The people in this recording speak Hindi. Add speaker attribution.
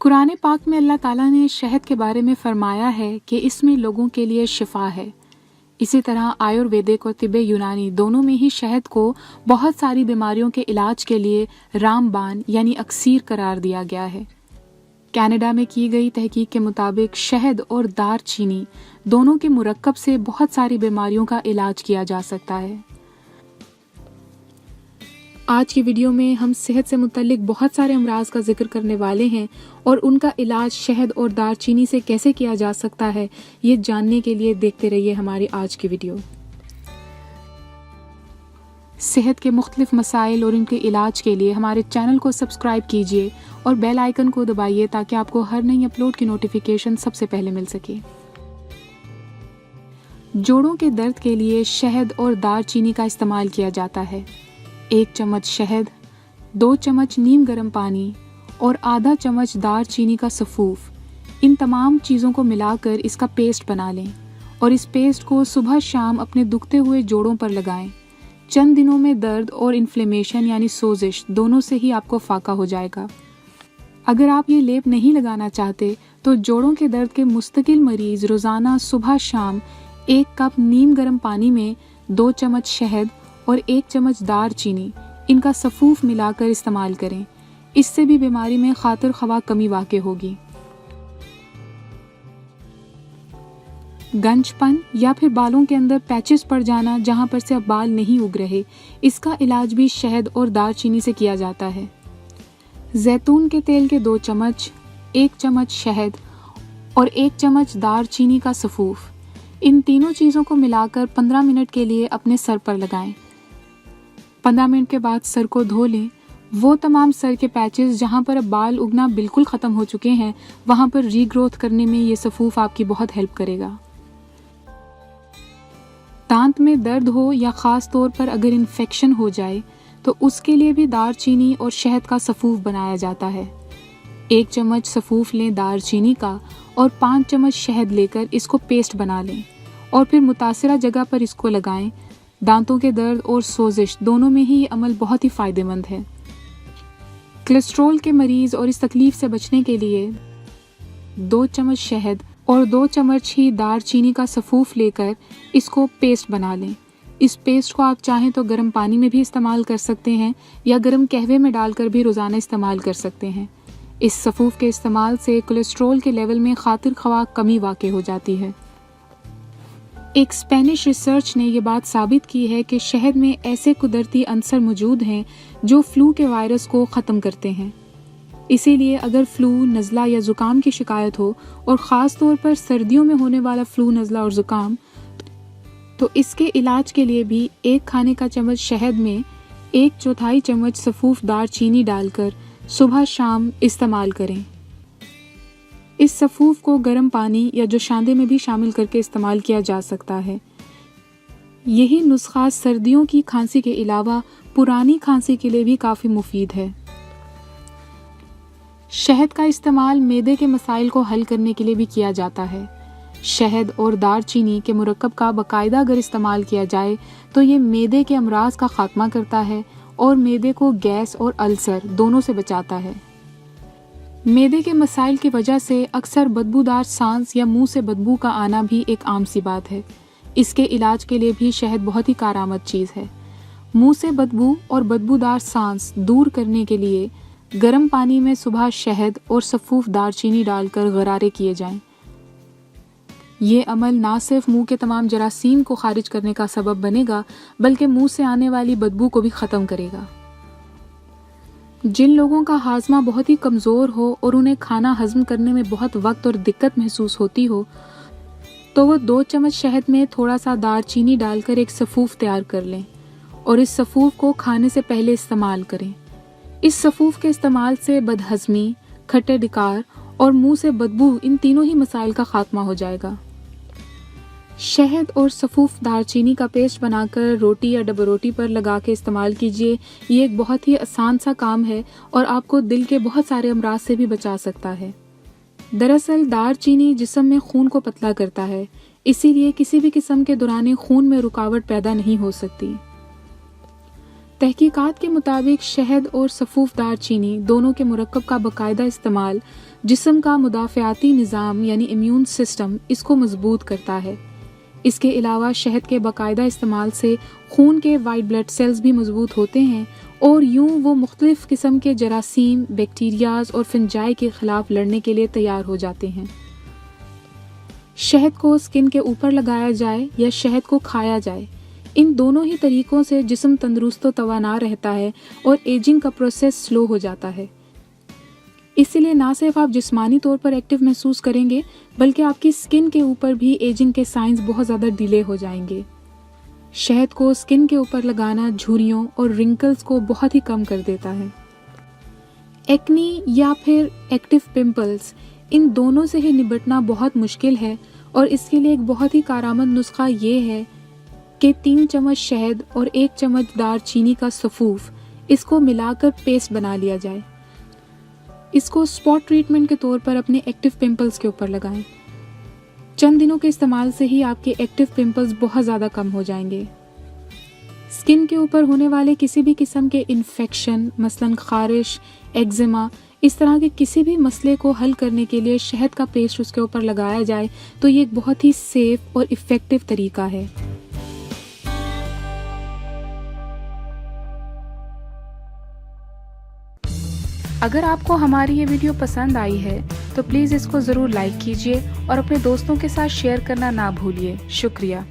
Speaker 1: कुरान पाक में अल्लाह ताला ने शहद के बारे में फरमाया है कि इसमें लोगों के लिए शिफा है। इसी तरह आयुर्वेदिक और तिब्बे यूनानी दोनों में ही शहद को बहुत सारी बीमारियों के इलाज के लिए रामबान यानी अक्सीर करार दिया गया है। कनाडा में की गई तहकीक के मुताबिक शहद और दारचीनी दोनों के मुरक्कब से बहुत सारी बीमारियों का इलाज किया जा सकता है। आज की वीडियो में हम सेहत से मुतल्लिक बहुत सारे अमराज का जिक्र करने वाले हैं और उनका इलाज शहद और दारचीनी से कैसे किया जा सकता है, ये जानने के लिए देखते रहिए हमारी आज की वीडियो। सेहत के मुख्तलिफ मसाइल और उनके इलाज के लिए हमारे चैनल को सब्सक्राइब कीजिए और बेल आइकन को दबाइए ताकि आपको हर नई अपलोड की नोटिफिकेशन सबसे पहले मिल सके। जोड़ों के दर्द के लिए शहद और दारचीनी का इस्तेमाल किया जाता है। 1 चम्मच शहद, 2 चम्मच नीम गर्म पानी और आधा चम्मच दारचीनी का सफ़ूफ, इन तमाम चीज़ों को मिलाकर इसका पेस्ट बना लें और इस पेस्ट को सुबह शाम अपने दुखते हुए जोड़ों पर लगाएं। चंद दिनों में दर्द और इन्फ्लेमेशन यानी सोजिश दोनों से ही आपको फाका हो जाएगा। अगर आप ये लेप नहीं लगाना चाहते तो जोड़ों के दर्द के मुस्तकिल मरीज रोज़ाना सुबह शाम 1 कप नीम गर्म पानी में 2 चम्मच शहद और 1 चम्मच दारचीनी इनका सफ़ूफ मिलाकर इस्तेमाल करें। इससे भी बीमारी में खातिर ख्वाह कमी वाक़ई होगी। गंजपन या फिर बालों के अंदर पैचेस पड़ जाना जहां पर से अब बाल नहीं उग रहे, इसका इलाज भी शहद और दारचीनी से किया जाता है। जैतून के तेल के 2 चम्मच, 1 चम्मच शहद और 1 चम्मच दारचीनी का सफ़ूफ, इन तीनों चीज़ों को मिलाकर 15 मिनट के लिए अपने सर पर लगाएं। 15 मिनट के बाद सर को धो लें। वो तमाम सर के पैचेस जहाँ पर अब बाल उगना बिल्कुल ख़त्म हो चुके हैं, वहाँ पर रीग्रोथ करने में ये सफ़ूफ आपकी बहुत हेल्प करेगा। दांत में दर्द हो या ख़ास तौर पर अगर इन्फेक्शन हो जाए तो उसके लिए भी दारचीनी और शहद का सफ़ूफ बनाया जाता है। 1 चम्मच सफ़ूफ लें दारचीनी का और 5 चम्मच शहद लेकर इसको पेस्ट बना लें और फिर मुतासिरा जगह पर इसको लगाएं। दांतों के दर्द और सोजिश दोनों में ही ये अमल बहुत ही फ़ायदेमंद है। कोलेस्ट्रॉल के मरीज़ और इस तकलीफ़ से बचने के लिए 2 चम्मच शहद और 2 चम्मच ही दारचीनी का सफ़ूफ लेकर इसको पेस्ट बना लें। इस पेस्ट को आप चाहें तो गर्म पानी में भी इस्तेमाल कर सकते हैं या गर्म कहवे में डालकर भी रोज़ाना इस्तेमाल कर सकते हैं। इस सफ़ूफ के इस्तेमाल से कोलेस्ट्रॉल के लेवल में खातिर ख्वाह कमी वाक़ई हो जाती है। एक स्पेनिश रिसर्च ने ये बात साबित की है कि शहद में ऐसे कुदरती अंसर मौजूद हैं जो फ्लू के वायरस को ख़त्म करते हैं। इसीलिए अगर फ्लू, नज़ला या ज़ुकाम की शिकायत हो और ख़ास तौर पर सर्दियों में होने वाला फ्लू, नज़ला और ज़ुकाम, तो इसके इलाज के लिए भी 1 खाने का चम्मच शहद में 1/4 चम्मच सफ़ूफ दारचीनी डालकर सुबह शाम इस्तेमाल करें। इस सफ़ूफ को गर्म पानी या जोशांदे में भी शामिल करके इस्तेमाल किया जा सकता है। यही नुस्खा सर्दियों की खांसी के अलावा पुरानी खांसी के लिए भी काफ़ी मुफीद है। शहद का इस्तेमाल मैदे के मसाइल को हल करने के लिए भी किया जाता है। शहद और दारचीनी के मुरक्कब का बाकायदा अगर इस्तेमाल किया जाए तो ये मैदे के अमराज का खात्मा करता है और मैदे को गैस और अल्सर दोनों से बचाता है। मैदे के मसाइल की वजह से अक्सर बदबूदार सांस या मुंह से बदबू का आना भी एक आम सी बात है। इसके इलाज के लिए भी शहद बहुत ही कारआमद चीज़ है। मुंह से बदबू और बदबूदार सांस दूर करने के लिए गर्म पानी में सुबह शहद और सफ़ूफ दारचीनी डालकर गरारे किए जाएं। ये अमल ना सिर्फ मुंह के तमाम जरासीम को खारिज करने का सबब बनेगा बल्कि मुंह से आने वाली बदबू को भी ख़त्म करेगा। जिन लोगों का हाजमा बहुत ही कमज़ोर हो और उन्हें खाना हजम करने में बहुत वक्त और दिक्कत महसूस होती हो, तो वो 2 चम्मच शहद में थोड़ा सा दारचीनी डालकर एक सफ़ूफ तैयार कर लें और इस सफ़ूफ को खाने से पहले इस्तेमाल करें। इस सफ़ूफ के इस्तेमाल से बदहज़मी, खट्टे डिकार और मुंह से बदबू, इन तीनों ही मसाइल का खात्मा हो जाएगा। शहद और सफ़ूफ दारचीनी का पेस्ट बनाकर रोटी या डबल रोटी पर लगा के इस्तेमाल कीजिए। ये एक बहुत ही आसान सा काम है और आपको दिल के बहुत सारे अमराज से भी बचा सकता है। दरअसल दारचीनी जिस्म में खून को पतला करता है, इसीलिए किसी भी किस्म के दौरान खून में रुकावट पैदा नहीं हो सकती। तहकीकात के मुताबिक शहद और सफ़ूफ दारचीनी दोनों के मुरक्कब का बाकायदा इस्तेमाल जिस्म का मुदाफ़ियाती निज़ाम यानी इम्यून सिस्टम इसको मजबूत करता है। इसके अलावा शहद के बाकायदा इस्तेमाल से खून के वाइट ब्लड सेल्स भी मजबूत होते हैं और यूं वो मुख्तलिफ किस्म के जरासीम, बैक्टीरियाज और फंजाई के ख़िलाफ़ लड़ने के लिए तैयार हो जाते हैं। शहद को स्किन के ऊपर लगाया जाए या शहद को खाया जाए, इन दोनों ही तरीक़ों से जिस्म तंदुरुस्त व तवाना रहता है और एजिंग का प्रोसेस स्लो हो जाता है। इसलिए ना सिर्फ आप जिस्मानी तौर पर एक्टिव महसूस करेंगे बल्कि आपकी स्किन के ऊपर भी एजिंग के साइंस बहुत ज़्यादा डिले हो जाएंगे। शहद को स्किन के ऊपर लगाना झुर्रियों और रिंकल्स को बहुत ही कम कर देता है। एक्नी या फिर एक्टिव पिंपल्स, इन दोनों से ही निपटना बहुत मुश्किल है और इसके लिए एक बहुत ही कारआमद नुस्खा ये है कि 3 चम्मच शहद और 1 चम्मच दारचीनी का सफ़ूफ इसको मिलाकर पेस्ट बना लिया जाए। इसको स्पॉट ट्रीटमेंट के तौर पर अपने एक्टिव पिंपल्स के ऊपर लगाएं। चंद दिनों के इस्तेमाल से ही आपके एक्टिव पिंपल्स बहुत ज़्यादा कम हो जाएंगे। स्किन के ऊपर होने वाले किसी भी किस्म के इन्फेक्शन, मसलन खारिश, एक्जिमा, इस तरह के किसी भी मसले को हल करने के लिए शहद का पेस्ट उसके ऊपर लगाया जाए तो ये एक बहुत ही सेफ और इफ़ेक्टिव तरीका है। अगर आपको हमारी ये वीडियो पसंद आई है तो प्लीज़ इसको ज़रूर लाइक कीजिए और अपने दोस्तों के साथ शेयर करना ना भूलिए। शुक्रिया।